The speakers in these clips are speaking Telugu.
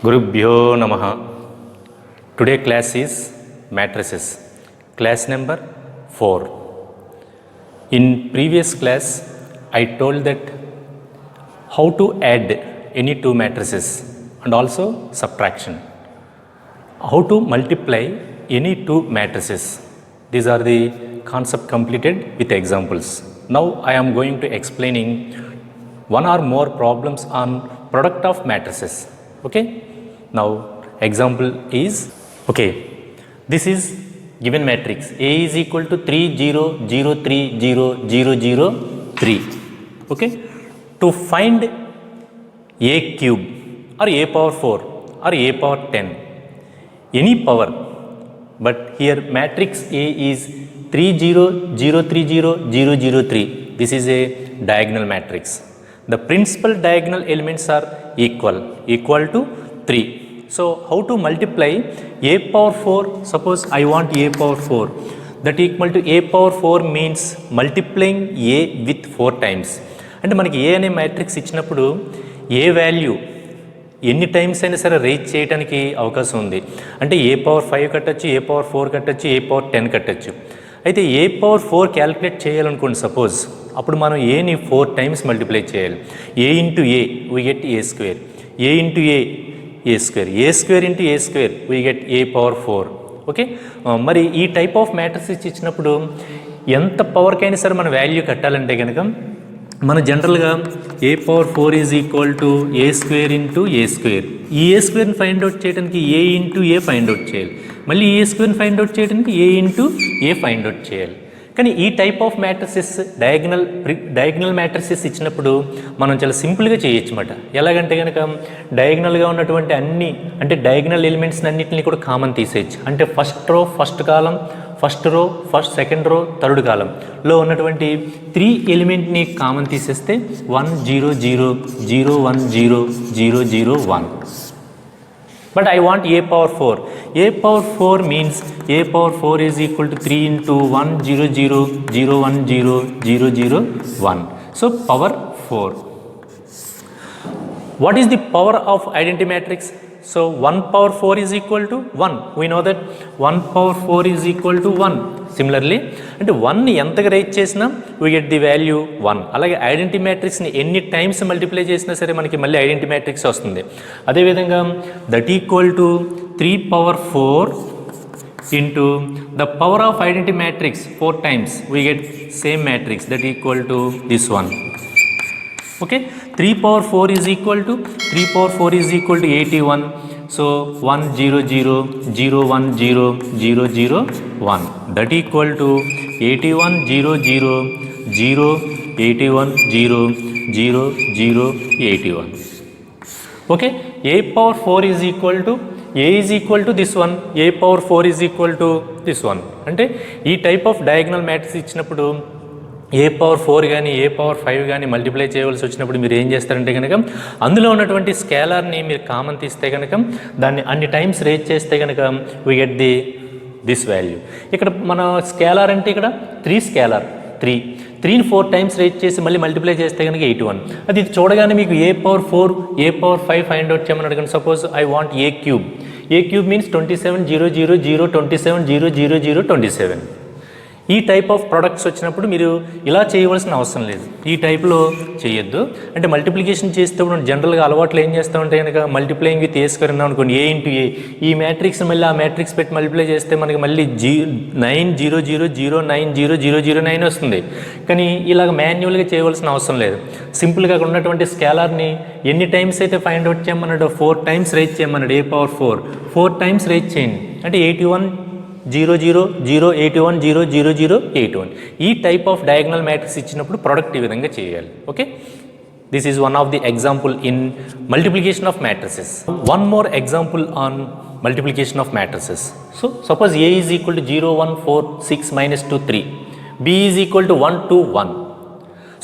Gurubhyo Namaha. Today class is matrices. Class number 4. In previous class, I told that how to add any two matrices and also subtraction. How to multiply any two matrices. These are the concept completed with examples. Now I am going to explaining one or more problems on product of matrices. Okay. Now example is, okay, this is given matrix A is equal to 3 0 0 3 0 0 0 3. Okay. To find A cube or A power 4 or A power 10, any power, but here matrix A is 3 0 0 3 0 0 0 3. This is a diagonal matrix. The principal diagonal elements are equal to 3. So how to multiply A power 4? Suppose I want A power 4. That equal to A power 4 means multiplying A with 4 times. అంటే మనకి A అనే మ్యాట్రిక్స్ ఇచ్చినప్పుడు ఏ వాల్యూ ఎన్ని టైమ్స్ అయినా సరే రేజ్ చేయడానికి అవకాశం ఉంది. అంటే ఏ పవర్ 5 కట్టచ్చు, ఏ పవర్ 4 కట్టచ్చు, ఏ పవర్ 10 కట్టచ్చు. అయితే ఏ పవర్ 4 క్యాలిక్యులేట్ చేయాలనుకోండి సపోజ్, అప్పుడు మనం ఏని 4 టైమ్స్ మల్టిప్లై చేయాలి. A into A we get A square, A into A square, A square into A square we get A power 4. Okay. మరి ఈ టైప్ ఆఫ్ మ్యాట్రిక్స్ ఇచ్చినప్పుడు ఎంత పవర్కైనా సరే మన వాల్యూ కట్టాలంటే కనుక మన జనరల్గా A power 4 is equal to A square into A square. ఈ ఏ స్క్వేర్ని ఫైండ్ అవుట్ చేయడానికి A into A find out చేయాలి, మళ్ళీ ఏ స్క్వేర్ని ఫైండ్ అవుట్ చేయడానికి A into A find out చేయాలి. కానీ ఈ type of matrices diagonal matrices ఇచ్చినప్పుడు మనం చాలా సింపుల్గా చేయొచ్చు అన్నమాట. ఎలాగంటే కనుక డయాగ్నల్గా ఉన్నటువంటి అన్ని అంటే డయాగ్నల్ ఎలిమెంట్స్ని అన్నింటినీ కూడా కామన్ తీసేయచ్చు. అంటే ఫస్ట్ రో ఫస్ట్ కాలం, first row first second row third కాలంలో ఉన్నటువంటి 3 ఎలిమెంట్ని కామన్ తీసేస్తే 1 0 0 0 1 0 0 0 1. But I want A power 4. A power 4 means A power 4 is equal to 3 into 1 0 0 0 1 0 0 0 1. So power 4. What is the power of identity matrix? So 1 power 4 is equal to 1. We know that 1 power 4 is equal to 1. Similarly, అంటే 1ని ఎంతగా రైట్ చేసినా వీ గెట్ ది వాల్యూ 1. అలాగే ఐడెంటిటీ మ్యాట్రిక్స్ని ఎన్ని టైమ్స్ మల్టిప్లై చేసినా సరే మనకి మళ్ళీ ఐడెంటిటీ మ్యాట్రిక్స్ వస్తుంది. అదేవిధంగా that equal to 3 power 4 into the power of identity matrix 4 times we get same matrix that equal to this one. Okay, 3 power 4 is equal to 81. So 1 0 0 0 1 0 0 0 1 that equal to 81 0 0 0 81 0 0 0 81. Okay, A power 4 is equal to A is equal to this one, A power 4 is equal to this one. అంటే ఈ టైప్ ఆఫ్ డయాగ్నల్ మ్యాట్రిక్స్ ఇచ్చినప్పుడు ఏ పవర్ 4 కానీ ఏ పవర్ 5 కానీ మల్టిప్లై చేయవలసి వచ్చినప్పుడు మీరు ఏం చేస్తారంటే కనుక అందులో ఉన్నటువంటి స్కేలార్ని మీరు కామన్ తీస్తే కనుక దాన్ని అన్ని టైమ్స్ రేజ్ చేస్తే కనుక వీ గెట్ దిస్ వాల్యూ. ఇక్కడ మన స్కేలార్ అంటే ఇక్కడ 3 స్కేలార్ 3ని 4 టైమ్స్ రేజ్ చేసి మళ్ళీ మల్టిప్లై చేస్తే కనుక 81. అది చూడగానే మీకు ఏ పవర్ 4 ఏ పవర్ 5 ఫైండ్ అవుట్ చేయమని అడగండి. Suppose I want a cube means 27 0 0 0 27 0 0 0 27. ఈ టైప్ ఆఫ్ ప్రొడక్ట్స్ వచ్చినప్పుడు మీరు ఇలా చేయవలసిన అవసరం లేదు, ఈ టైప్లో చేయొద్దు. అంటే మల్టిప్లికేషన్ చేసేటప్పుడు జనరల్గా అలవాట్లు ఏం చేస్తామంటే కనుక మల్టిప్లయింగ్ విత్ ఏ స్క్వేర్ అన్నాం అనుకోండి, ఏ ఇంటూ ఏ ఈ మ్యాట్రిక్స్ మళ్ళీ ఆ మ్యాట్రిక్స్ పెట్టి మల్టిప్లై చేస్తే మనకి మళ్ళీ 9 0 0 0 9 0 0 0 9 వస్తుంది. కానీ ఇలాగ మాన్యువల్గా చేయవలసిన అవసరం లేదు. సింపుల్గా ఉన్నటువంటి స్కేలార్ని ఎన్ని టైమ్స్ అయితే ఫైండ్ అవుట్ చేయమన్నాడు 4 టైమ్స్ రేజ్ చేయమన్నాడు. ఏ పవర్ 4 టైమ్స్ రేజ్ చేయండి అంటే 81 0 0 0 81 0 0 0 81. ఈ టైప్ ఆఫ్ డయాగ్నల్ మ్యాట్రిక్స్ ఇచ్చినప్పుడు ప్రొడక్ట్ ఈ విధంగా చేయాలి. Okay, this is one of the example in multiplication of matrices. One more example on multiplication of matrices. So suppose A is equal to 0 1 4 6 - 2 3, B is equal to 1 2 1.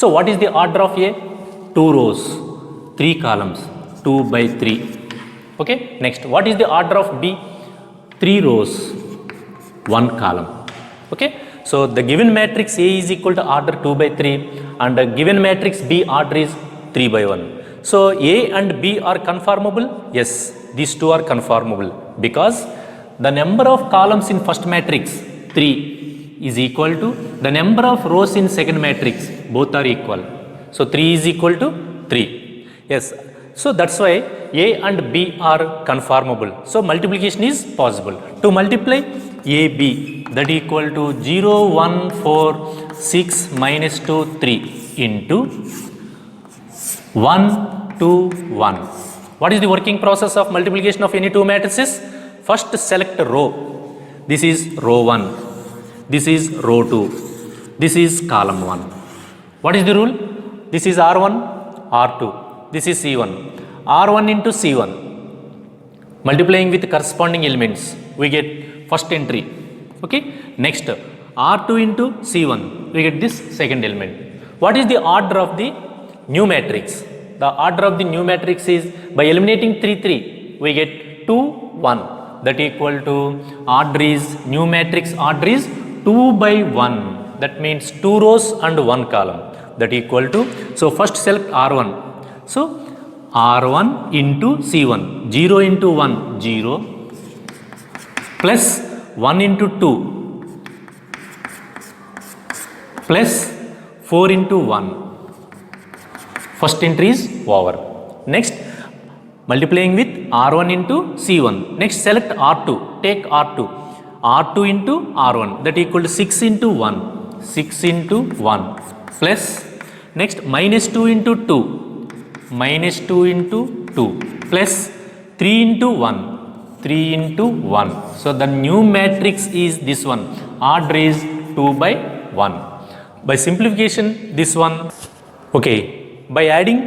So what is the order of A? 2 rows 3 columns 2/3. Okay, next what is the order of B? 3 rows 1 column. Okay, so the given matrix A is equal to order 2/3 and the given matrix B order is 3/1. So A and B are conformable? Yes, these two are conformable because the number of columns in first matrix 3 is equal to the number of rows in second matrix, both are equal. So 3 is equal to 3. Yes, so that's why A and B are conformable. So multiplication is possible. To multiply AB, that equal to 0, 1, 4, 6, minus 2, 3 into 1, 2, 1. What is the working process of multiplication of any two matrices? First select row. This is row 1. This is row 2. This is column 1. What is the rule? This is R1, R2. This is C1. R1 into C1. Multiplying with corresponding elements, we get first entry. Okay. Next, R2 into C1, we get this second element. What is the order of the new matrix? The order of the new matrix is, by eliminating 3, 3, we get 2, 1. That equal to order is, new matrix order is 2 by 1. That means 2 rows and 1 column. That equal to, so first select R1. So R1 into C1, 0 into 1, 0, plus 1 into 2, plus 4 into 1. First entry is over. Next, multiplying with R1 into C1. Next, select R2. Take R2. R2 into R1. That equal to 6 into 1. 6 into 1. Plus, next, minus 2 into 2. Minus 2 into 2. Plus, 3 into 1. 3 into 1. So, the new matrix is this one. Order is 2 by 1. By simplification, this one. Okay. By adding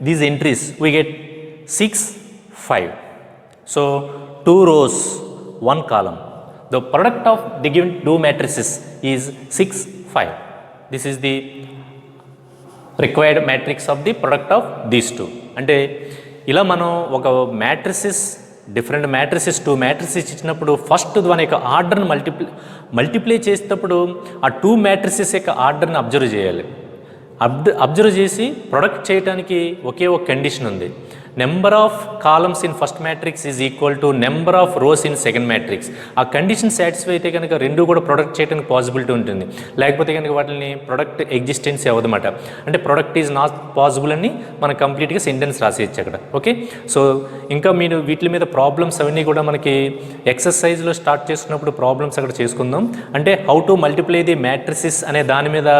these entries, we get 6, 5. So, 2 rows, 1 column. The product of the given two matrices is 6, 5. This is the required matrix of the product of these two. అంటే ఇలా మనం ఒక matrices different matrices two matrices ఇచ్చినప్పుడు ఫస్ట్ దాని యొక్క ఆర్డర్ని మల్టిప్లై చేసేటప్పుడు ఆ టూ మ్యాట్రిసెస్ యొక్క ఆర్డర్ని అబ్జర్వ్ చేయాలి. అబ్జర్వ్ చేసి ప్రొడక్ట్ చేయడానికి ఒకే ఒక కండిషన్ ఉంది. Number of columns in first matrix is equal to number of rows in second matrix. ఆ కండిషన్ సాటిస్ఫై అయితే కనుక రెండు కూడా ప్రొడక్ట్ చేయడానికి పాసిబిలిటీ ఉంటుంది. లేకపోతే కనుక వాటిని ప్రొడక్ట్ ఎగ్జిస్టెన్స్ అవ్వదన్నమాట. అంటే ప్రొడక్ట్ ఈజ్ నాట్ పాసిబుల్ అని మనం కంప్లీట్గా సెంటెన్స్ రాసేయచ్చు అక్కడ. ఓకే, సో ఇంకా మీరు వీటి మీద ప్రాబ్లమ్స్ అవన్నీ కూడా మనకి ఎక్సర్సైజ్లో స్టార్ట్ చేసుకున్నప్పుడు ప్రాబ్లమ్స్ అక్కడ చేసుకుందాం. అంటే how to multiply the matrices అనే దాని మీద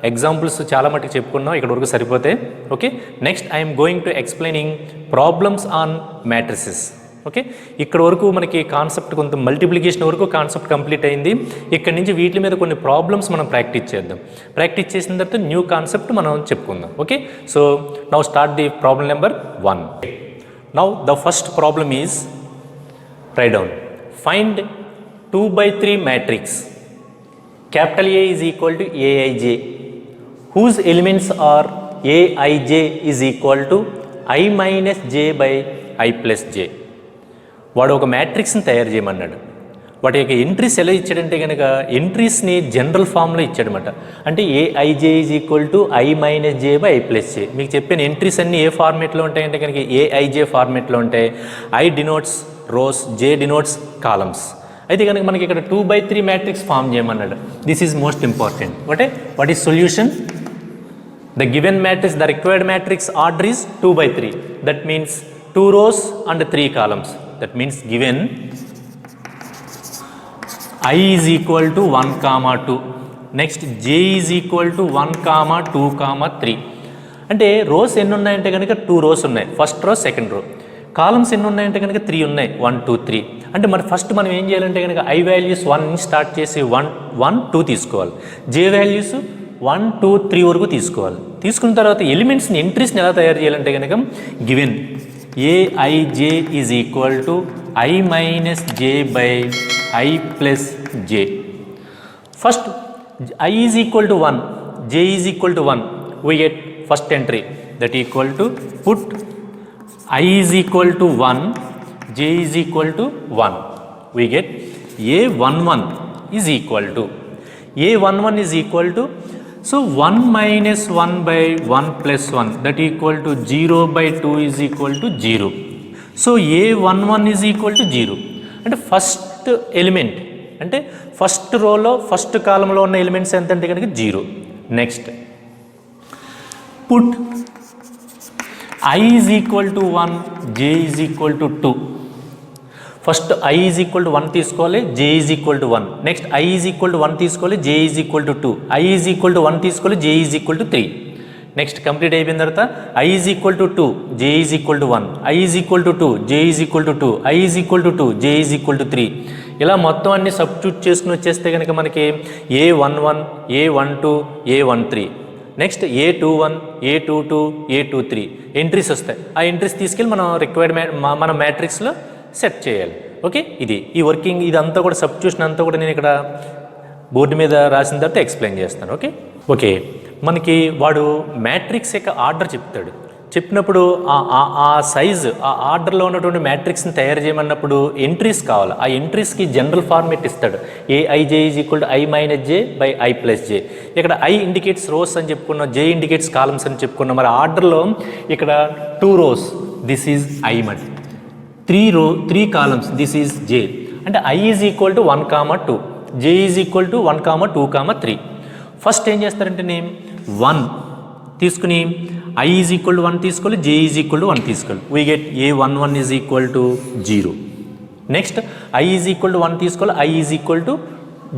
ఎగ్జాంపుల్స్ చాలా మటుకు చెప్పుకున్నాం, ఇక్కడ వరకు సరిపోతే. Okay, next I'm going to explaining problems on matrices. Okay, ఇక్కడ వరకు మనకి కాన్సెప్ట్ కొంత మల్టిప్లికేషన్ వరకు కాన్సెప్ట్ కంప్లీట్ అయింది. ఇక్కడ నుంచి వీటి మీద కొన్ని ప్రాబ్లమ్స్ మనం ప్రాక్టీస్ చేద్దాం. ప్రాక్టీస్ చేసిన తర్వాత న్యూ కాన్సెప్ట్ మనం చెప్పుకుందాం. Okay, so now start the problem number 1. Now the first problem is right down. Find 2/3 matrix. Capital A is equal to Aij, whose elements are Aij is equal to I minus j by I plus j. వాడు ఒక మ్యాట్రిక్స్ని తయారు చేయమన్నాడు. వాటి యొక్క ఎంట్రీస్ ఎలా ఇచ్చాడంటే కనుక ఎంట్రీస్ని జనరల్ ఫామ్లో ఇచ్చాడనమాట. అంటే Aij is equal to I minus J by I plus J. మీకు చెప్పిన ఎంట్రీస్ అన్నీ ఏ ఫార్మేట్లో ఉంటాయంటే కనుక Aij ఫార్మేట్లో ఉంటాయి. I denotes rows, J denotes columns. అయితే కనుక మనకి ఇక్కడ 2/3 మ్యాట్రిక్స్ ఫామ్ చేయమన్నాడు. This is most important. What is solution? The given matrix, the required matrix order is 2/3. That means 2 rows and 3 columns. That means given I is equal to 1, 2. Next J is equal to 1, 2, 3. అంటే రోస్ ఎన్ని ఉన్నాయంటే కనుక 2 rows ఉన్నాయి. First row, second row. Columns ఎన్ని ఉన్నాయంటే కనుక 3 ఉన్నాయి. 1, 2, 3. అంటే మరి ఫస్ట్ మనం ఏం చేయాలంటే కనుక I వాల్యూస్ 1 స్టార్ట్ చేసి 1, 2 తీసుకోవాలి. J వాల్యూస్ 1, 2, 3 వరకు తీసుకోవాలి. తీసుకున్న తర్వాత ఎలిమెంట్స్ని, ఎంట్రీస్ని ఎలా తయారు చేయాలంటే కనుక given Aij is equal to I minus J by I plus J. First I is equal to 1, J is equal to 1. We get first entry that equal to put I is equal to 1, J is equal to 1. We get A11 is equal to A11 is equal to. So 1 minus 1 by 1 plus 1 that equal to 0 by 2 is equal to 0. So A11 is equal to 0. అంటే ఫస్ట్ ఎలిమెంట్ అంటే ఫస్ట్ రోలో ఫస్ట్ కాలంలో ఉన్న ఎలిమెంట్స్ ఎంత అంటే కనుక 0. Next put I is equal to 1, J is equal to 2. First I is equal to 1 తీసుకోవాలి, J is equal to 1. Next I is equal to 1 తీసుకోవాలి, J is equal to 2. I is equal to 1 తీసుకోవాలి, J is equal to 3. Next complete అయిపోయిన తర్వాత I is equal to 2, J is equal to 1. I is equal to 2, J is equal to 2. I is equal to 2, J is equal to 3. ఇలా మొత్తం అన్ని సబ్స్టిట్యూట్ చేసుకుని వచ్చేస్తే కనుక మనకి A11, A12, A13. Next A21, A22, A23 entries వస్తాయి. ఆ ఎంట్రీస్ తీసుకెళ్ళి మనం రిక్వైర్డ్ మన మ్యాట్రిక్స్లో సెట్ చేయాలి. ఓకే, ఇది ఈ వర్కింగ్ ఇదంతా కూడా సబ్స్టిట్యూషన్ అంతా కూడా నేను ఇక్కడ బోర్డు మీద రాసిన తర్వాత ఎక్స్ప్లెయిన్ చేస్తాను. ఓకే మనకి వాడు మ్యాట్రిక్స్ యొక్క ఆర్డర్ చెప్తాడు. చెప్పినప్పుడు ఆ సైజు ఆ ఆర్డర్లో ఉన్నటువంటి మ్యాట్రిక్స్ని తయారు చేయమన్నప్పుడు ఎంట్రీస్ కావాలి. ఆ ఎంట్రీస్కి జనరల్ ఫార్మేట్ ఇస్తాడు. A I J is equal to I minus J by I plus J. ఇక్కడ I ఇండికేట్స్ రోస్ అని చెప్పుకున్నాం, J ఇండికేట్స్ కాలమ్స్ అని చెప్పుకున్నాం. మరి ఆర్డర్లో ఇక్కడ 2 rows దిస్ ఈజ్ I మట్, 3 columns దిస్ ఈజ్ J. అంటే I is equal to 1, 2, J is equal to 1, 2, 3. First ఏం చేస్తారంటే నేను 1 తీసుకుని I ఈజ్ ఈక్వల్ టు 1 తీసుకోవాలి, J ఈజ్ ఈక్వల్ టు 1 తీసుకోవాలి. We get A11 is equal to 0. Next I is equal to 1 తీసుకోవాలి, I is equal to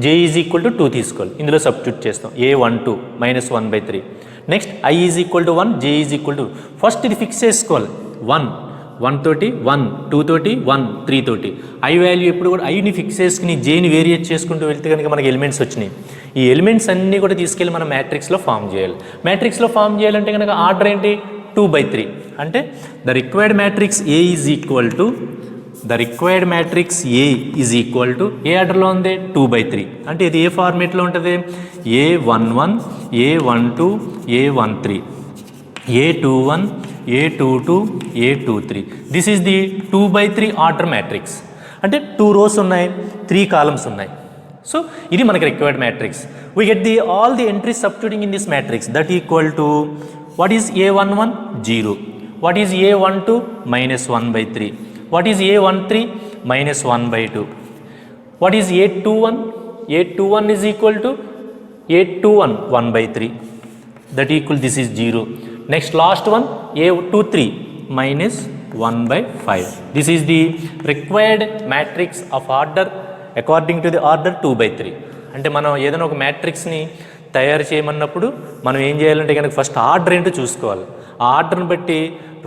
J is equal to 2 తీసుకోవాలి. ఇందులో సబ్స్టిట్యూట్ చేస్తాం A12 minus 1/3. Next I is equal to 1, J is equal to first ఇది ఫిక్స్ చేసుకోవాలి. 1 తోటి 1, 2 తోటి 1, 3 తోటి I వాల్యూ ఎప్పుడు కూడా Iని ఫిక్స్ చేసుకుని Jని వేరియేట్ చేసుకుంటూ వెళ్తే కనుక మనకి ఎలిమెంట్స్ వచ్చినాయి. ఈ ఎలిమెంట్స్ అన్నీ కూడా తీసుకెళ్ళి మనం మ్యాట్రిక్స్లో ఫామ్ చేయాలి. మ్యాట్రిక్స్లో ఫామ్ చేయాలంటే కనుక ఆర్డర్ ఏంటి 2/3. అంటే the required matrix A is equal to A ఆర్డర్లో ఉంది 2/3. అంటే ఇది ఏ ఫార్మేట్లో ఉంటుంది A11, A12, A13, A21, A22, A23. This is the 2/3 order matrix. అంటే 2 rows ఉన్నాయి, 3 columns ఉన్నాయి. సో ఇది మనకి required matrix. We get all the entries substituting in this matrix that equal to what is A11 0, what is A12 minus 1/3, what is A13 minus 1/2, what is A21 is equal to A21 1/3 that equal this is 0. Next last one A23 minus 1/5. This is the required matrix of order according to the order 2/3. అంటే మనం ఏదైనా ఒక మ్యాట్రిక్స్ని తయారు చేయమన్నప్పుడు మనం ఏం చేయాలంటే కనుక ఫస్ట్ ఆర్డర్ ఏంటో చూసుకోవాలి. ఆ ఆర్డర్ని బట్టి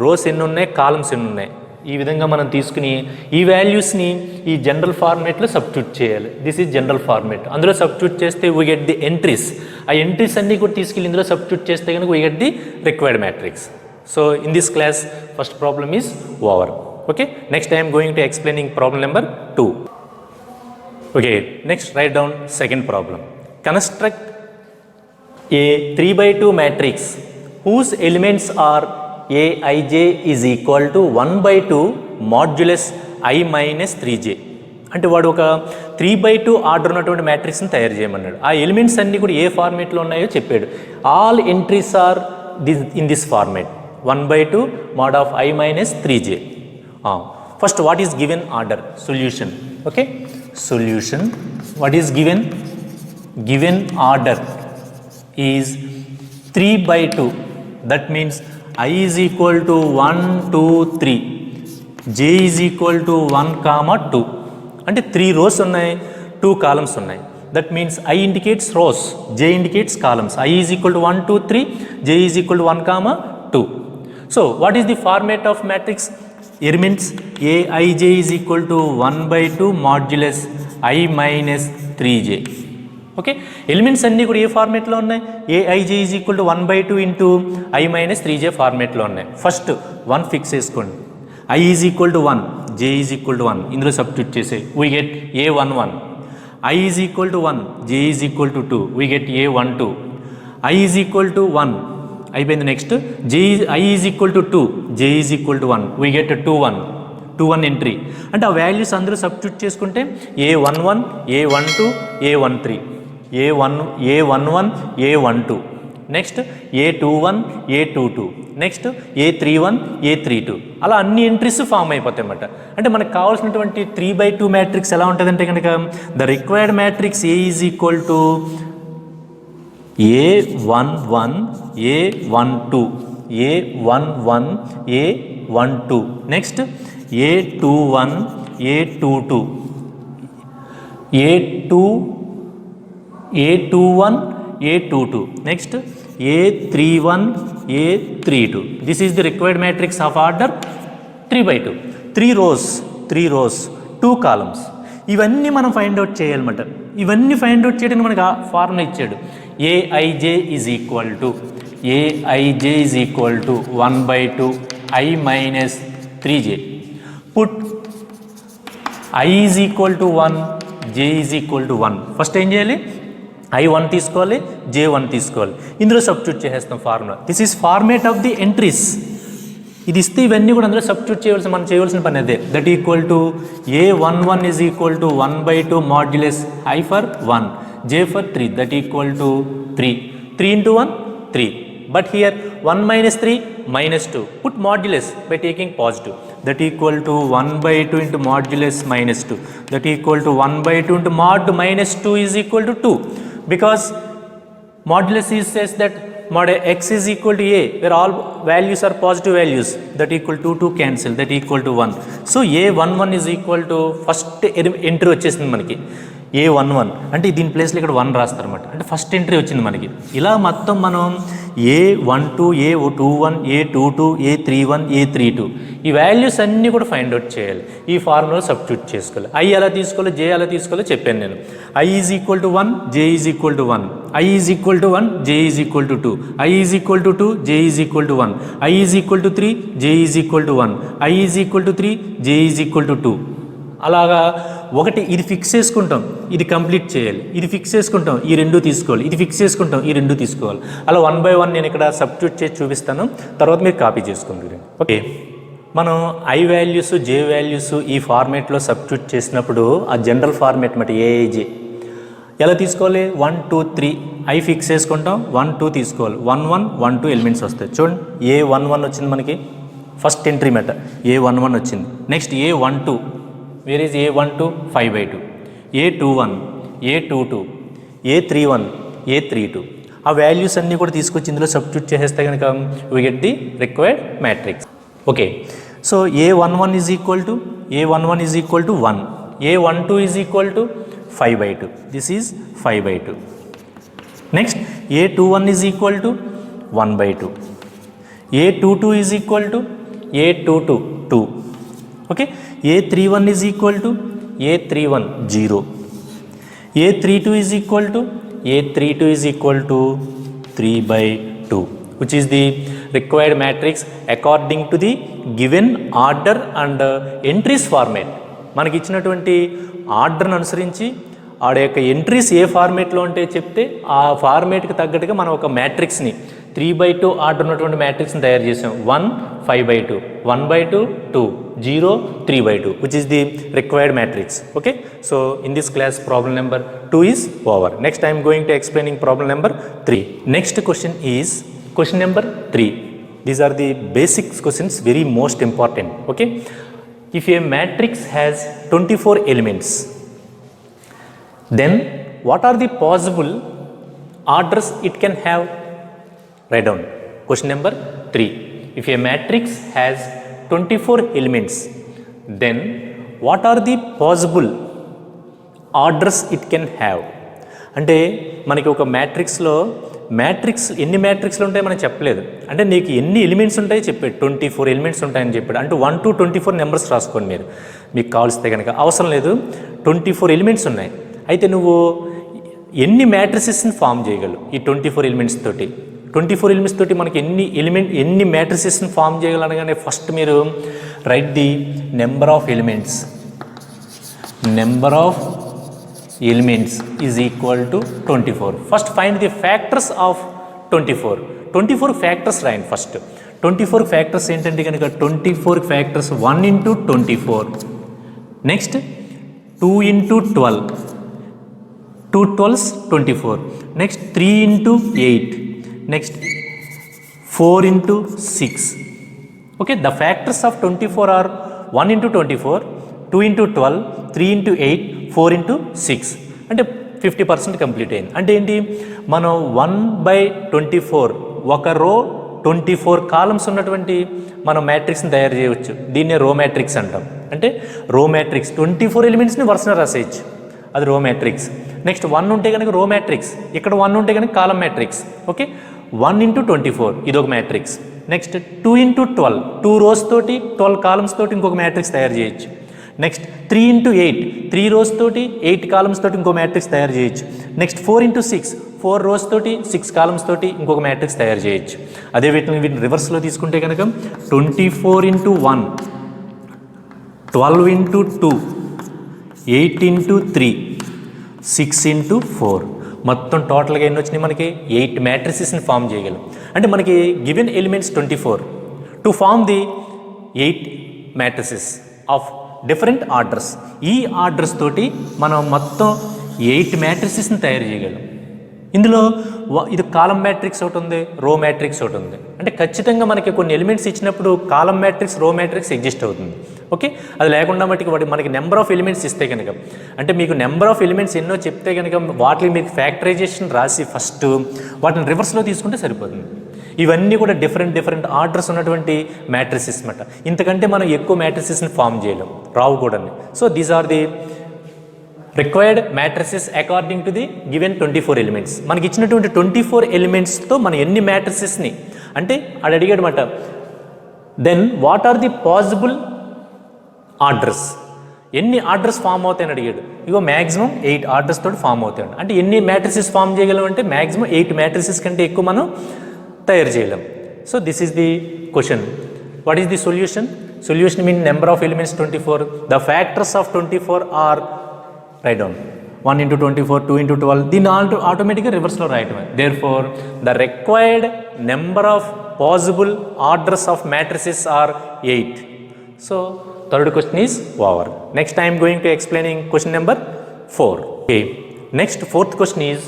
రోస్ ఎన్ని ఉన్నాయి, కాలమ్స్ ఎన్ని ఉన్నాయి, ఈ విధంగా మనం తీసుకుని ఈ వాల్యూస్ని ఈ జనరల్ ఫార్మేట్లో సబ్స్టిట్యూట్ చేయాలి. This is general format. అందులో సబ్స్టిట్యూట్ చేస్తే వీ గెట్ ది ఎంట్రీస్. ఆ ఎంట్రీస్ అన్నీ కూడా తీసుకెళ్ళి ఇందులో సబ్స్టిట్యూట్ చేస్తే కనుక we get the required matrix. So in this class first problem is over. Okay, next I'm going to explaining problem number 2. Okay, next write down second problem. Construct a 3/2 matrix whose elements are Aij is equal to 1/2 modulus I minus 3j. అంటే వాడు ఒక 3/2 ఆర్డర్ ఉన్నటువంటి మ్యాట్రిక్స్ని తయారు చేయమన్నాడు. ఆ ఎలిమెంట్స్ అన్నీ కూడా ఏ ఫార్మేట్లో ఉన్నాయో చెప్పాడు. All entries are in this format 1/2 mod of I minus 3j. First, what is given order? Solution. Okay, solution. What is given? Given order is 3/2. That means I is equal to 1, 2, 3. J is equal to 1, 2. అంటే 3 rows ఉన్నాయి, 2 columns ఉన్నాయి. That means I indicates rows, J indicates columns. I is equal to 1, 2, 3. J is equal to 1, 2. So what is the format of matrix? Elements Aij is equal to 1/2 modulus I minus 3j. Okay, elements అన్నీ కూడా ఏ ఫార్మేట్లో ఉన్నాయి? Aij is equal to 1/2 into I minus 3j ఫార్మేట్లో ఉన్నాయి. ఫస్ట్ 1 ఫిక్స్ చేసుకోండి. I is equal to 1, J is equal to 1. ఇందులో సబ్స్టిట్యూట్ చేసే we get A11. I is equal to 1, J is equal to 2. We get A12. I is equal to 1 అయిపోయింది. Next I is equal to 2, J is equal to 1. We get 2, 1 entry. అంటే ఆ వాల్యూస్ అందరూ సబ్స్టిట్యూట్ చేసుకుంటే A11, A12, A13, A11, A12, next A21 A22 next A31 A32 అలా అన్ని ఎంట్రీస్ ఫామ్ అయిపోతాయి అన్నమాట. అంటే మనకు కావాల్సినటువంటి 3/2 మ్యాట్రిక్స్ ఎలా ఉంటుందంటే కనుక the required matrix A is equal to A11 A12 A11 A12 next A21 A22 A21 A22 next A31 A32. This is the required matrix of order 3/2. 3 rows 2 columns. ఇవన్నీ మనం ఫైండ్ అవుట్ చేయాలన్నమాట. ఇవన్నీ ఫైండ్ అవుట్ చేయడానికి మనకు ఫార్ములా ఇచ్చాడు. Aij is equal to 1/2 I minus 3j. Put I is equal to 1, j is equal to 1. First ఏం చేయాలి, I1 తీసుకోవాలి, J1 తీసుకోవాలి. ఇందులో సబ్స్టిట్యూట్ చేసేస్తాం formula. This is format of the entries. ఇది ఇస్తే ఇవన్నీ కూడా అందులో సబ్స్టిట్యూట్ మనం చేయవలసిన పని అదే. That equal to A11 is equal to 1/2 modulus I for 1, J for 3, that equal to 3. 3 into 1 3. But here 1 minus 3 minus 2. Put modulus by taking positive. That equal to 1/2 into modulus minus 2. That equal to 1/2 into mod minus 2 is equal to 2. Because modulus says that mod x is equal to a, where all values are positive values. That equal to 2 cancel. That equal to 1. So A11 is equal to first entry వచ్చేసింది మనకి A11 అంటే దీని ప్లేస్లో ఇక్కడ 1 రాస్తారన్నమాట. అంటే ఫస్ట్ ఎంట్రీ వచ్చింది మనకి. ఇలా మొత్తం మనం A12 A21 A22 A31 A32 ఈ వాల్యూస్ అన్నీ కూడా ఫైండ్ అవుట్ చేయాలి. ఈ ఫార్ములా సబ్స్టిట్యూట్ చేసుకోవాలి. I ఎలా తీసుకోవాలో J ఎలా తీసుకోవాలో చెప్పాను నేను. I is equal to 1, J is equal to 1, I is equal to 1, J is equal to 2, I is equal to 2, J is equal to 1, I is equal to 3, J is equal to 1, I is equal to 3, J is equal to 2. అలాగా ఒకటి ఇది ఫిక్స్ చేసుకుంటాం, ఇది కంప్లీట్ చేయాలి, ఇది ఫిక్స్ చేసుకుంటాం, ఈ రెండు తీసుకోవాలి, ఇది ఫిక్స్ చేసుకుంటాం, ఈ రెండు తీసుకోవాలి. అలా 1 by 1 నేను ఇక్కడ సబ్స్టిట్యూట్ చేసి చూపిస్తాను, తర్వాత మీరు కాపీ చేసుకుంటారు. ఓకే, మనం I వాల్యూస్ J వాల్యూస్ ఈ ఫార్మేట్లో సబ్స్టిట్యూట్ చేసినప్పుడు ఆ జనరల్ ఫార్మేట్ మాట AIJ ఎలా తీసుకోవాలి, 1 2 3 I ఫిక్స్ చేసుకుంటాం, 1 2 తీసుకోవాలి, 1 1 1 2 ఎలిమెంట్స్ వస్తాయి. చూడండి A11 వచ్చింది మనకి ఫస్ట్ ఎంట్రీ మాట, A11 వచ్చింది. Next A12, where is A12 5/2, A21 A22 A31 A32 ఆ వాల్యూస్ అన్నీ కూడా తీసుకొచ్చి ఇందులో సబ్స్టిట్యూట్ చేసేస్తే కనుక we get the required matrix. Okay, so A11 is equal to 1, A12 is equal to 5/2, this is 5/2. Next A21 is equal to 1/2, A22 is equal to A22 2. Okay, A31 is equal to A31 0, A32 is equal to 3/2, which is the required matrix according to the given order and entries format. మనకి ఇచ్చినటువంటి ఆర్డర్ని అనుసరించి ఆడ యొక్క ఎంట్రీస్ ఏ ఫార్మేట్లో ఉంటే చెప్తే ఆ ఫార్మేట్కి తగ్గట్టుగా మనం ఒక మ్యాట్రిక్స్ని 3/2 ఆర్డర్ ఉన్నటువంటి మ్యాట్రిక్స్ని తయారు చేసాం. 1 5/2, 1/2 2, 0 3/2, which is the required matrix. Okay, so in this class problem number 2 is over. Next I am going to explaining problem number 3. Next question is question number 3. These are the basic questions, very most important. Okay, if a matrix has 24 elements, then what are the possible orders it can have? Write down. Question number 3. If a matrix has 24 elements, then what are the possible orders it can have? అంటే మనకి ఒక మ్యాట్రిక్స్లో ఎన్ని మ్యాట్రిక్స్లు ఉంటాయో మనం చెప్పలేదు. అంటే నీకు ఎన్ని ఎలిమెంట్స్ ఉంటాయో చెప్పాడు, 24 ఎలిమెంట్స్ ఉంటాయని చెప్పాడు. అంటే 1 to 24 నెంబర్స్ రాసుకోండి మీరు, మీకు కావాల్సితే కనుక. అవసరం లేదు, 24 ఎలిమెంట్స్ ఉన్నాయి. అయితే నువ్వు ఎన్ని మ్యాట్రిసెస్ని ఫామ్ చేయగలవు ఈ 24 ఎలిమెంట్స్ తోటి? 24 ఎలిమెంట్స్ తోటి మనకి ఎన్ని మ్యాట్రిసెస్ని ఫామ్ చేయగలనగానే ఫస్ట్ మీరు right the number of elements. Number of elements is equal to 24. First find the factors of 24 factors రాయండి ఫస్ట్. 24 ఫ్యాక్టర్స్ ఏంటంటే కనుక 24 factors 1 into 24, next 2 into 12, 2 12s 24, next 3 into 8, next 4 into 6. Okay, the factors of 24 are 1 into 24, 2 into 12, 3 into 8, 4 into 6. అంటే 50% కంప్లీట్ అయింది. అంటే ఏంటి, మనం 1/24 ఒక రో 24 కాలమ్స్ ఉన్నటువంటి మనం మ్యాట్రిక్స్ని తయారు చేయవచ్చు. దీన్నే రో మ్యాట్రిక్స్ అంటాం. అంటే రో మ్యాట్రిక్స్ 24 ఎలిమెంట్స్ని వరుసన రాసేయచ్చు, అది రో మ్యాట్రిక్స్. నెక్స్ట్ 1 ఉంటే కనుక రో మ్యాట్రిక్స్, ఇక్కడ 1 ఉంటే కనుక కాలం మ్యాట్రిక్స్. ఓకే, 1 into 24 ఇది ఒక మ్యాట్రిక్స్. నెక్స్ట్ 2 into 12 2 రోస్ తోటి 12 కాలమ్స్ తోటి ఇంకొక మ్యాట్రిక్స్ తయారు చేయొచ్చు. నెక్స్ట్ 3 into 8 3 రోస్ తోటి 8 కాలమ్స్ తోటి ఇంకో మ్యాట్రిక్స్ తయారు చేయొచ్చు. నెక్స్ట్ 4 into 6 4 రోస్ తోటి 6 కాలమ్స్ తోటి ఇంకొక మ్యాట్రిక్స్ తయారు చేయొచ్చు. అదే వీటిని రివర్స్లో తీసుకుంటే కనుక 24 into 1 12 into 2 8 into 3 6 into 4 మొత్తం టోటల్గా ఎన్ని వచ్చినాయి మనకి 8 మ్యాట్రిసెస్ని ఫామ్ చేయగలం. అంటే మనకి given elements 24 to form the 8 matrices of different orders. ఈ ఆర్డర్స్ తోటి మనం మొత్తం 8 మ్యాట్రిసెస్ని తయారు చేయగలం. ఇందులో ఇది కాలం మ్యాట్రిక్స్ ఒకటి ఉంది, రో మ్యాట్రిక్స్ ఒకటి ఉంది. అంటే ఖచ్చితంగా మనకి కొన్ని ఎలిమెంట్స్ ఇచ్చినప్పుడు కాలం మ్యాట్రిక్స్ రో మ్యాట్రిక్స్ ఎగ్జిస్ట్ అవుతుంది. ఓకే, అది లేకుండా మనకి నెంబర్ ఆఫ్ ఎలిమెంట్స్ ఇస్తే కనుక, అంటే మీకు నెంబర్ ఆఫ్ ఎలిమెంట్స్ ఎన్నో చెప్తే కనుక వాటికి మీకు ఫ్యాక్టరైజేషన్ రాసి ఫస్ట్ వాటిని రివర్స్లో తీసుకుంటే సరిపోతుంది. ఇవన్నీ కూడా డిఫరెంట్ ఆర్డర్స్ ఉన్నటువంటి మ్యాట్రిసెస్ అన్నమాట. ఇంతకంటే మనం ఎక్కువ మ్యాట్రిసెస్ని ఫామ్ చేయలేం, రావు కూడా. So these are the required matrices according to the given 24 elements. మనకి ఇచ్చినటువంటి 24 ఎలిమెంట్స్తో మనం ఎన్ని మ్యాట్రిసెస్ని, అంటే అది అడిగాడు మాట, then what are the possible orders, ఎన్ని ఆర్డర్స్ ఫామ్ అవుతాయని అడిగాడు. ఇగో మ్యాక్సిమం 8 ఆర్డర్స్ తోటి ఫామ్ అవుతాయి. అంటే ఎన్ని మ్యాట్రిసెస్ ఫామ్ చేయగలం అంటే మ్యాక్సిమం 8 మ్యాట్రిసెస్ కంటే ఎక్కువ మనం తయారు చేయలేం. So this is the question. What is the solution? Solution mean number of elements 24. The factors of 24 are write down 1 into 24 2 into 12 దీన్ని ఆటోమేటిక్గా రివర్స్లో రాయటమే. Therefore the required number of possible orders of matrices are 8. So third question is over. Next I am going to explaining question number 4. Okay, next fourth question is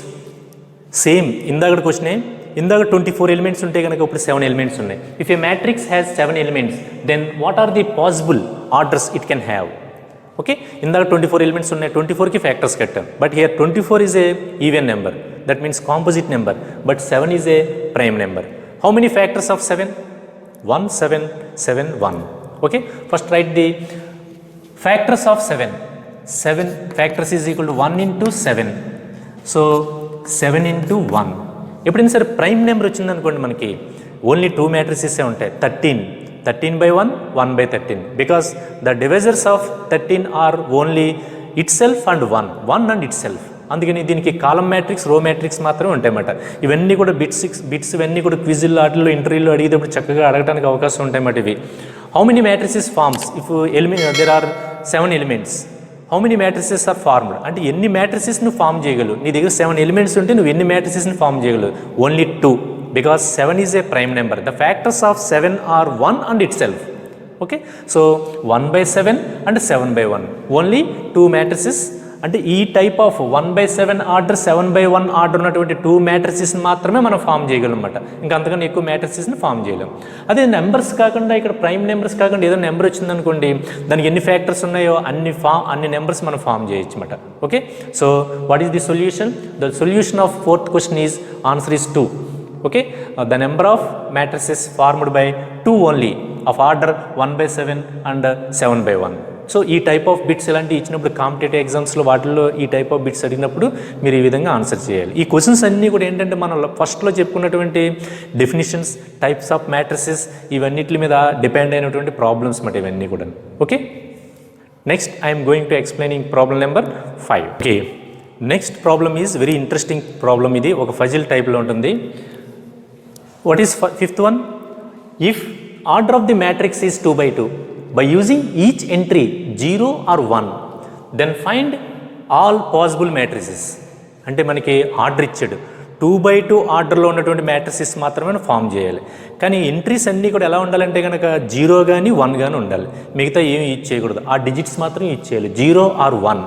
same ఇందాక క్వశ్చనే. ఇందాక 24 ఎలిమెంట్స్ ఉంటే కనుక ఇప్పుడు 7 ఎలిమెంట్స్ ఉన్నాయి. If a matrix has 7 elements then what are the possible orders it can have. Okay, ఇందాక 24 ఎలిమెంట్స్ ఉన్నాయి, 24కి ఫ్యాక్టర్స్ కట్టాం. But here 24 is a even number, that means composite number. But 7 is a prime number. How many factors of 7? 1 7 7 1. Okay, first write the factors of 7. 7 factors is equal to 1 into 7. So 7 into 1. ఎప్పుడైనా సరే ప్రైమ్ నెంబర్ వచ్చిందనుకోండి మనకి ఓన్లీ 2 మ్యాట్రిసెసే ఉంటాయి. 13/1 1/13 because the divisors of 13 are only itself and 1 and itself. అందుకని దీనికి కాలం మ్యాట్రిక్స్ రో మ్యాట్రిక్స్ మాత్రమే ఉంటాయన్నమాట. ఇవన్నీ కూడా బిట్స్ ఇవన్నీ కూడా క్విజిల్లో వాటిల్లో ఇంటర్వ్యూలో అడిగేటప్పుడు చక్కగా అడగడానికి అవకాశం ఉంటాయన్నమాట ఇవి. How many matrices forms if there are 7 elements? How many matrices are formed అంటే ఎన్ని మ్యాట్రిసెస్ను ఫామ్ చేయగలవు? నీ దగ్గర 7 ఎలిమెంట్స్ ఉంటే నువ్వు ఎన్ని మ్యాట్రిసెస్ని ఫామ్ చేయగలవు? Only 2 because 7 is a prime number. The factors of 7 are 1 and itself. Okay, so 1/7 and 7/1 only 2 matrices. అంటే ఈ టైప్ ఆఫ్ 1/7 ఆర్డర్ 7/1 ఆర్డర్ ఉన్నటువంటి 2 మ్యాట్రిసెస్ని మాత్రమే మనం ఫామ్ చేయగలం అన్నమాట. ఇంకా అంతకన్నా ఎక్కువ మ్యాట్రిసెస్ని ఫామ్ చేయలేం. అదే నెంబర్స్ కాకుండా ఇక్కడ ప్రైమ్ నెంబర్స్ కాకుండా ఏదో నెంబర్ వచ్చిందనుకోండి, దానికి ఎన్ని ఫ్యాక్టర్స్ ఉన్నాయో అన్ని నెంబర్స్ మనం ఫామ్ చేయొచ్చు అన్నమాట. Okay, so what is the solution? The solution of fourth question is answer is 2. Okay, the number of matrices formed by 2 only of order 1/7 and 7/1. So ఈ టైప్ ఆఫ్ బిట్స్ ఇలాంటి ఇచ్చినప్పుడు కాంపిటేటివ్ ఎగ్జామ్స్లో వాటిల్లో ఈ టైప్ ఆఫ్ బిట్స్ అడిగినప్పుడు మీరు ఈ విధంగా ఆన్సర్ చేయాలి. ఈ క్వశ్చన్స్ అన్నీ కూడా ఏంటంటే మనం ఫస్ట్లో చెప్పుకున్నటువంటి డెఫినిషన్స్, టైప్స్ ఆఫ్ మ్యాట్రిసెస్ ఇవన్నిటి మీద డిపెండ్ అయినటువంటి ప్రాబ్లమ్స్ మాట ఇవన్నీ కూడా. Okay, next I'm going to explaining problem number 5. Okay, next problem is very interesting problem. ఇది ఒక ఫజిల్ టైప్లో ఉంటుంది. What is fifth one? If order of the matrix is 2/2, by using each entry 0 or 1, then find all possible matrices. అంటే మనకి ఆర్డర్ ఇచ్చాడు, 2/2 ఆర్డర్లో ఉన్నటువంటి మ్యాట్రిసెస్ మాత్రమే ఫామ్ చేయాలి. కానీ ఎంట్రీస్ అన్నీ కూడా ఎలా ఉండాలంటే కనుక 0 కానీ 1 కానీ ఉండాలి. మిగతా ఏమి యూజ్ చేయకూడదు. ఆ డిజిట్స్ మాత్రం యూజ్ చేయాలి, 0 or 1.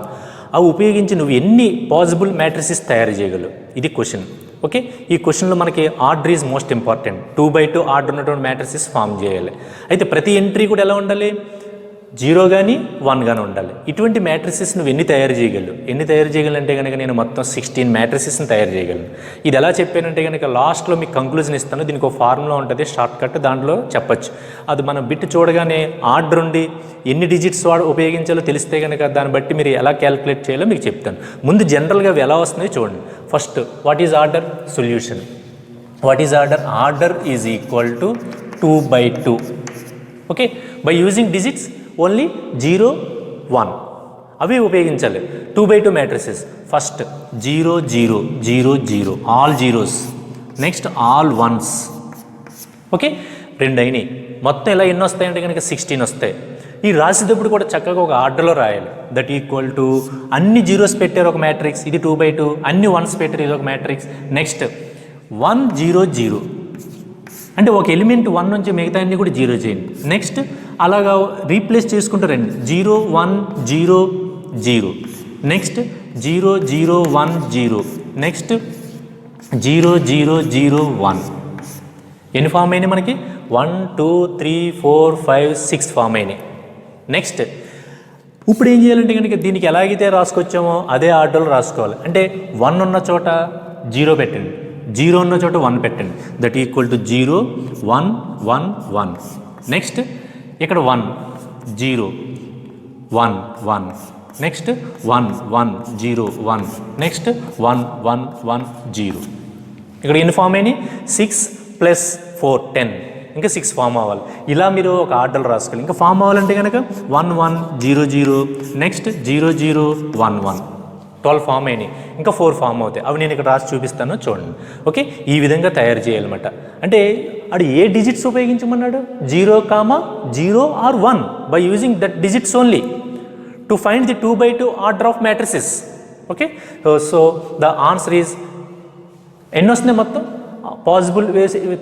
అవి ఉపయోగించి నువ్వు ఎన్ని పాసిబుల్ మ్యాట్రిసెస్ తయారు చేయగలవు? ఇది క్వశ్చన్. ఓకే, ఈ క్వశ్చన్లో మనకి order is most important. 2/2 order ఉన్నటువంటి మ్యాట్రిసెస్ ఫామ్ చేయాలి. అయితే ప్రతి ఎంట్రీ కూడా ఎలా ఉండాలి, 0 కానీ 1 కానీ ఉండాలి. ఇటువంటి మ్యాట్రిసెస్ నువ్వు ఎన్ని తయారు చేయగలవు అంటే కనుక నేను మొత్తం 16 మ్యాట్రిసెస్ని తయారు చేయగలను. ఇది ఎలా చెప్పానంటే కనుక లాస్ట్లో మీకు కంక్లూజన్ ఇస్తాను. దీనికి ఒక ఫార్ములా ఉంటుంది, షార్ట్ కట్, దాంట్లో చెప్పచ్చు. అది మనం బిట్ చూడగానే ఆర్డర్ ఉండి ఎన్ని డిజిట్స్ ఉపయోగించాలో తెలిస్తే కనుక దాన్ని బట్టి మీరు ఎలా క్యాలిక్యులేట్ చేయాలో మీకు చెప్తాను. ముందు జనరల్గా అవి ఎలా వస్తున్నాయో చూడండి. First what is order, solution. What is order, order is equal to 2/2. Okay, by using digits only 0, 1 అవి ఉపయోగించాలి. 2/2 matrices. First 0 0 0 0 all zeros, next all once. Okay, 2 అయినాయి. మొత్తం ఇలా ఎన్ని వస్తాయంటే కనుక 16 వస్తాయి. ఈ రాసేటప్పుడు కూడా చక్కగా ఒక ఆర్డర్లో రాయాలి. దట్ ఈక్వల్ టు అన్ని జీరోస్ పెట్టారు ఒక మ్యాట్రిక్స్, ఇది 2/2. అన్ని వన్స్ పెట్టారు, ఇది ఒక మ్యాట్రిక్స్. నెక్స్ట్ 1 0 0 అంటే ఒక ఎలిమెంట్ 1 నుంచి మిగతా అన్ని కూడా 0 చేయండి. నెక్స్ట్ అలాగా రీప్లేస్ చేసుకుంటూ రండి. 0 1 0 0, నెక్స్ట్ 0 0 1 0, నెక్స్ట్ 0 0 0 1. ఎన్ని ఫామ్ అయినాయి మనకి, 1 2 3 4 5 6 ఫామ్ అయినాయి. నెక్స్ట్ ఇప్పుడు ఏం చేయాలంటే కనుక దీనికి ఎలాగైతే రాసుకొచ్చామో అదే ఆర్డర్లో రాసుకోవాలి. అంటే 1 ఉన్న చోట 0 పెట్టండి, 0 ఉన్న చోట 1 పెట్టండి. That equal to 0 1 1 1. నెక్స్ట్ ఇక్కడ 1 0 1 1, నెక్స్ట్ 1 1 0 1, నెక్స్ట్ 1 1 1 0. ఇక్కడ ఎన్ని ఫామ్ అయినాయి, 6 + 4 10, ఇంకా 6 ఫామ్ అవ్వాలి. ఇలా మీరు ఒక ఆర్డర్ రాసుకోవాలి. ఇంకా ఫామ్ అవ్వాలంటే కనుక 1 1 0 0, నెక్స్ట్ 0 0 1 1, 12 ఫామ్ అయినాయి. ఇంకా 4 ఫామ్ అవుతాయి. అవి నేను ఇక్కడ రాసి చూపిస్తాను చూడండి. ఓకే, ఈ విధంగా తయారు చేయాలన్నమాట. అంటే అది ఏ డిజిట్స్ ఉపయోగించమన్నాడు, 0, 0 or 1 by using that digits only to find the 2/2 order of matrices. Okay, so the answer is ఎన్ని వస్తున్నాయి మొత్తం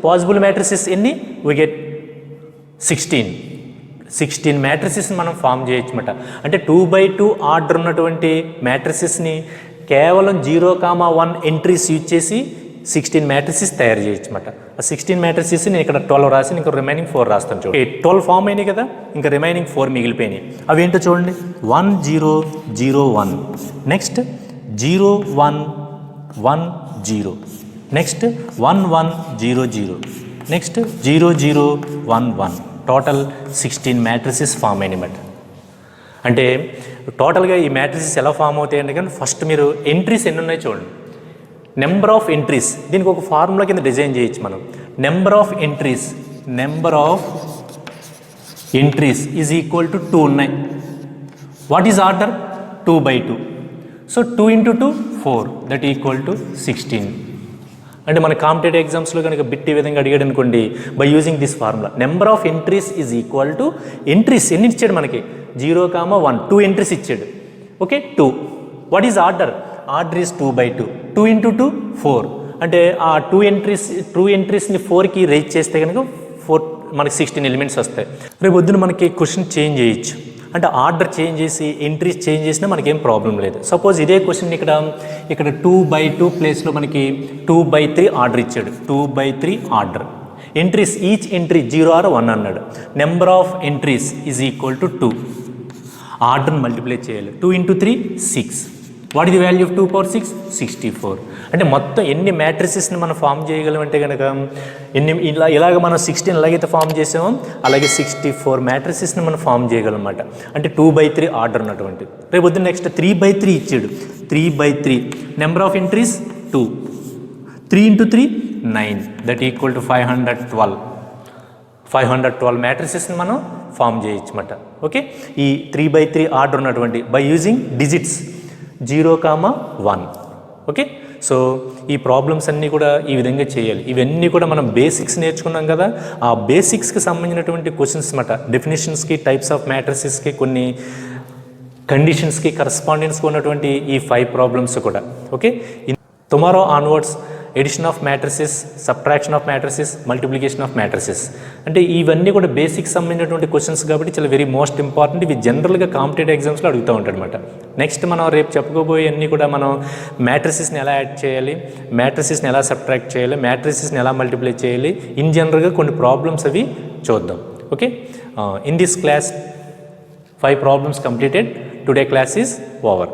పాసిబుల్ మ్యాట్రిసెస్ ఎన్ని, వి గెట్ 16 మ్యాట్రిసెస్ని మనం ఫామ్ చేయొచ్చు అన్నమాట. అంటే 2/2 ఆర్డర్ ఉన్నటువంటి మ్యాట్రిసెస్ని కేవలం 0, 1 ఎంట్రీస్ యూజ్ చేసి 16 మ్యాట్రిసెస్ తయారు చేయొచ్చు అన్నమాట. ఆ 16 మ్యాట్రిసెస్ నేను ఇక్కడ 12 రాసి ఇంకా రిమైనింగ్ 4 రాస్తాను చూడండి. 12 ఫామ్ అయినాయి కదా, ఇంకా రిమైనింగ్ 4 మిగిలిపోయినాయి. అవి ఏంటో చూడండి. 1 0 0 1, next 0 1 1 0, next 1 1 0 0, next 0 0 1 1. Total 16 matrices form అయినమాట. అంటే టోటల్గా ఈ మ్యాట్రిసెస్ ఎలా ఫామ్ అవుతాయంటే కానీ ఫస్ట్ మీరు ఎంట్రీస్ ఎన్ని ఉన్నాయో చూడండి. నెంబర్ ఆఫ్ ఎంట్రీస్, దీనికి ఒక ఫార్ములా కింద డిజైన్ చేయొచ్చు మనం. Number of entries is equal to 2 ఉన్నాయి. What is order, 2/2. So 2 × 2 4, that equal to 16. అంటే మన కాంపిటేటివ్ ఎగ్జామ్స్లో కనుక బిట్ ఈ విధంగా అడిగాడు అనుకోండి, by using this formula number of entries is equal to entries ఎన్ని ఇచ్చాడు మనకి, 0, 1 2 ఎంట్రీస్ ఇచ్చాడు. Okay, 2. What is order, order is 2/2. 2 × 2 4. అంటే ఆ 2 ఎంట్రీస్ని 4కి రేజ్ చేస్తే కనుక 4 మనకి 16 ఎలిమెంట్స్ వస్తాయి. రేపు పొద్దున మనకి క్వశ్చన్ చేంజ్ చేయొచ్చు. అంటే ఆర్డర్ చేంజ్ చేసి ఎంట్రీస్ చేంజ్ చేసినా మనకేం ప్రాబ్లం లేదు. సపోజ్ ఇదే క్వశ్చన్ ఇక్కడ 2/2 ప్లేస్లో మనకి 2/3 ఆర్డర్ ఇచ్చాడు. 2/3 order entries, each entry 0 or 1 అన్నాడు. Number of entries is equal to 2. ఆర్డర్ని మల్టిప్లై చేయాలి. 2 × 3 6. What is the value of 2/6? 64. అంటే మొత్తం ఎన్ని మ్యాట్రిసెస్ని మనం ఫామ్ చేయగలం అంటే కనుక ఇలాగ మనం 16 ఎలాగైతే ఫామ్ చేసామో అలాగే 64 మ్యాట్రిసెస్ని మనం ఫామ్ చేయగలం అన్నమాట. అంటే 2/3 ఆర్డర్ ఉన్నటువంటి. రేపు వద్దు నెక్స్ట్ 3/3 ఇచ్చాడు. 3/3 number of entries 2. 3 × 3 9, that equal to 512 మ్యాట్రిసెస్ని మనం ఫామ్ చేయొచ్చు అన్నమాట. ఓకే, ఈ 3/3 ఆర్డర్ ఉన్నటువంటి by using digits 0, 1. Okay, so ఈ ప్రాబ్లమ్స్ అన్నీ కూడా ఈ విధంగా చేయాలి. ఇవన్నీ కూడా మనం బేసిక్స్ నేర్చుకున్నాం కదా, ఆ బేసిక్స్కి సంబంధించినటువంటి క్వశ్చన్స్ అన్నమాట. డెఫినేషన్స్కి, టైప్స్ ఆఫ్ మ్యాట్రిసెస్కి, కొన్ని కండిషన్స్కి కరస్పాండెన్స్కి ఉన్నటువంటి ఈ 5 ప్రాబ్లమ్స్ కూడా. Okay, tomorrow onwards addition of matrices, subtraction of matrices, multiplication of matrices. అంటే ఇవన్నీ కూడా బేసిక్ సంబంధించినటువంటి క్వశ్చన్స్ కాబట్టి చాలా వెరీ మోస్ట్ ఇంపార్టెంట్. ఇవి జనరల్గా కాంపిటేటివ్ ఎగ్జామ్స్లో అడుగుతూ ఉంటారనమాట. నెక్స్ట్ మనం రేపు చెప్పుకోబోయే అన్నీ కూడా మనం మ్యాట్రిసెస్ని ఎలా యాడ్ చేయాలి, మ్యాట్రిసెస్ని ఎలా సబ్ట్రాక్ట్ చేయాలి, మ్యాట్రిసెస్ని ఎలా మల్టిప్లై చేయాలి, ఇన్ జనరల్గా కొన్ని ప్రాబ్లమ్స్ అవి చూద్దాం. Okay, in this class 5 problems completed. Today class is over.